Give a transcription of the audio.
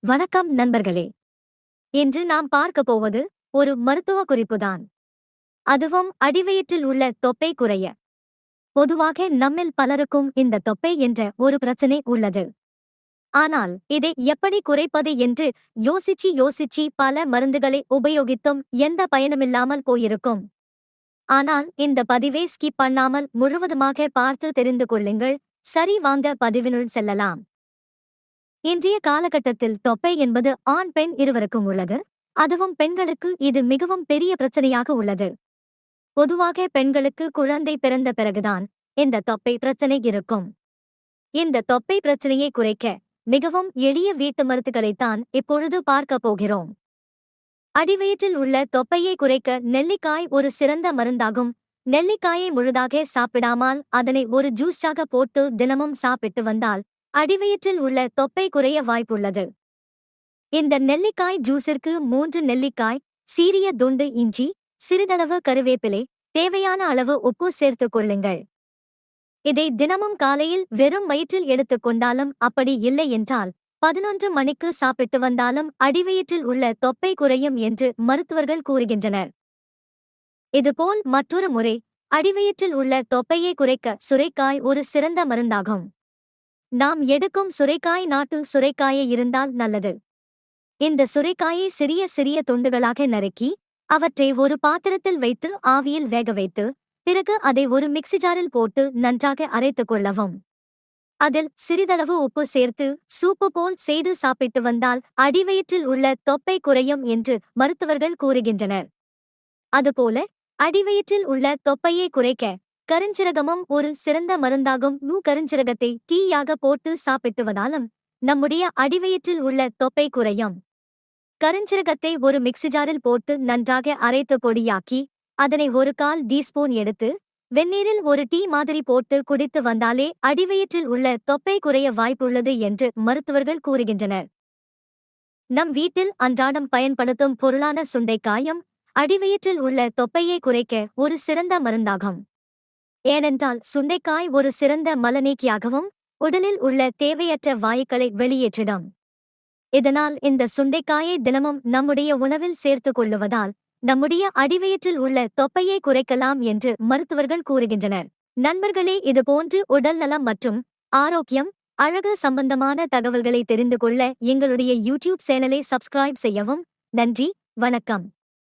வணக்கம் நண்பர்களே. இன்று நாம் பார்க்க போவது ஒரு மருத்துவ குறிப்புதான். அதுவும் அடிவயிற்றில் உள்ள தொப்பை குறைய. பொதுவாக நம்மில் பலருக்கும் இந்த தொப்பை என்ற ஒரு பிரச்சனை உள்ளது. ஆனால் இதை எப்படி குறைப்பது என்று யோசிச்சு பல மருந்துகளை உபயோகித்தும் எந்த பயனுமில்லாமல் போயிருக்கும். ஆனால் இந்த பதிவை ஸ்கிப் பண்ணாமல் முழுவதுமாக பார்த்து தெரிந்து கொள்ளுங்கள். சரி, வாங்க பதிவினுள் செல்லலாம். இன்றைய காலகட்டத்தில் தொப்பை என்பது ஆண் பெண் இருவருக்கும் உள்ளது. அதுவும் பெண்களுக்கு இது மிகவும் பெரிய பிரச்சனையாக உள்ளது. பொதுவாக பெண்களுக்கு குழந்தை பிறந்த பிறகுதான் இந்த தொப்பை பிரச்சனை இருக்கும். இந்த தொப்பை பிரச்சனையை குறைக்க மிகவும் எளிய வீட்டு மருந்துகளைத்தான் இப்பொழுது பார்க்க போகிறோம். அடிவயிற்றில் உள்ள தொப்பையை குறைக்க நெல்லிக்காய் ஒரு சிறந்த மருந்தாகும். நெல்லிக்காயை முழுதாக சாப்பிடாமல் அதனை ஒரு ஜூஸாக போட்டு தினமும் சாப்பிட்டு வந்தால் அடிவயிற்றில் உள்ள தொப்பை குறைய வாய்ப்புள்ளது. இந்த நெல்லிக்காய் ஜூஸிற்கு 3 நெல்லிக்காய், சீரிய துண்டு இஞ்சி, சிறிதளவு கருவேப்பிலை, தேவையான அளவு உப்பு சேர்த்துக் கொள்ளுங்கள். இதை தினமும் காலையில் வெறும் வயிற்றில் எடுத்துக்கொண்டாலும், அப்படி இல்லை என்றால் 11 மணிக்கு சாப்பிட்டு வந்தாலும் அடிவயிற்றில் உள்ள தொப்பை குறையும் என்று மருத்துவர்கள் கூறுகின்றனர். இதுபோல் மற்றொரு முறை, அடிவயிற்றில் உள்ள தொப்பையை குறைக்க சுரைக்காய் ஒரு சிறந்த மருந்தாகும். நாம் எடுக்கும் சுரைக்காய் நாட்டு சுரைக்காயே இருந்தால் நல்லது. இந்த சுரைக்காயை சிறிய சிறிய துண்டுகளாக நறுக்கி அவற்றை ஒரு பாத்திரத்தில் வைத்து ஆவியில் வேக வைத்து பிறகு அதை ஒரு மிக்ஸி ஜாரில் போட்டு நன்றாக அரைத்துக் கொள்ளவும். அதில் சிறிதளவு உப்பு சேர்த்து சூப்பு போல் செய்து சாப்பிட்டு வந்தால் அடிவயிற்றில் உள்ள தொப்பை குறையும் என்று மருத்துவர்கள் கூறுகின்றனர். அதுபோல அடிவயிற்றில் உள்ள தொப்பையை குறைக்க கருஞ்சீரகமும் ஒரு சிறந்த மருந்தாகும். கருஞ்சீரகத்தை டீயாக போட்டு சாப்பிட்டுவதாலும் நம்முடைய அடிவயிற்றில் உள்ள தொப்பை குறையும். கருஞ்சீரகத்தை ஒரு மிக்ஸி ஜாரில் போட்டு நன்றாக அரைத்து பொடியாக்கி அதனை 1/4 டீஸ்பூன் எடுத்து வெந்நீரில் ஒரு டீ மாதிரி போட்டு குடித்து வந்தாலே அடிவயிற்றில் உள்ள தொப்பை குறைய வாய்ப்புள்ளது என்று மருத்துவர்கள் கூறுகின்றனர். நம் வீட்டில் அன்றாடம் பயன்படுத்தும் பொருளான சுண்டைக்காயும் அடிவயிற்றில் உள்ள தொப்பையை குறைக்க ஒரு சிறந்த மருந்தாகும். ஏனென்றால் சுண்டைக்காய் ஒரு சிறந்த மலநீக்கியாகவும் உடலில் உள்ள தேவையற்ற வாயுக்களை வெளியேற்றிடும். இதனால் இந்த சுண்டைக்காயை தினமும் நம்முடைய உணவில் சேர்த்துக் கொள்ளுவதால் நம்முடைய அடிவயிற்றில் உள்ள தொப்பையை குறைக்கலாம் என்று மருத்துவர்கள் கூறுகின்றனர். நண்பர்களே, இதுபோன்று உடல் நலம் மற்றும் ஆரோக்கியம், அழகு சம்பந்தமான தகவல்களை தெரிந்து கொள்ள எங்களுடைய யூடியூப் சேனலை சப்ஸ்கிரைப் செய்யவும். நன்றி, வணக்கம்.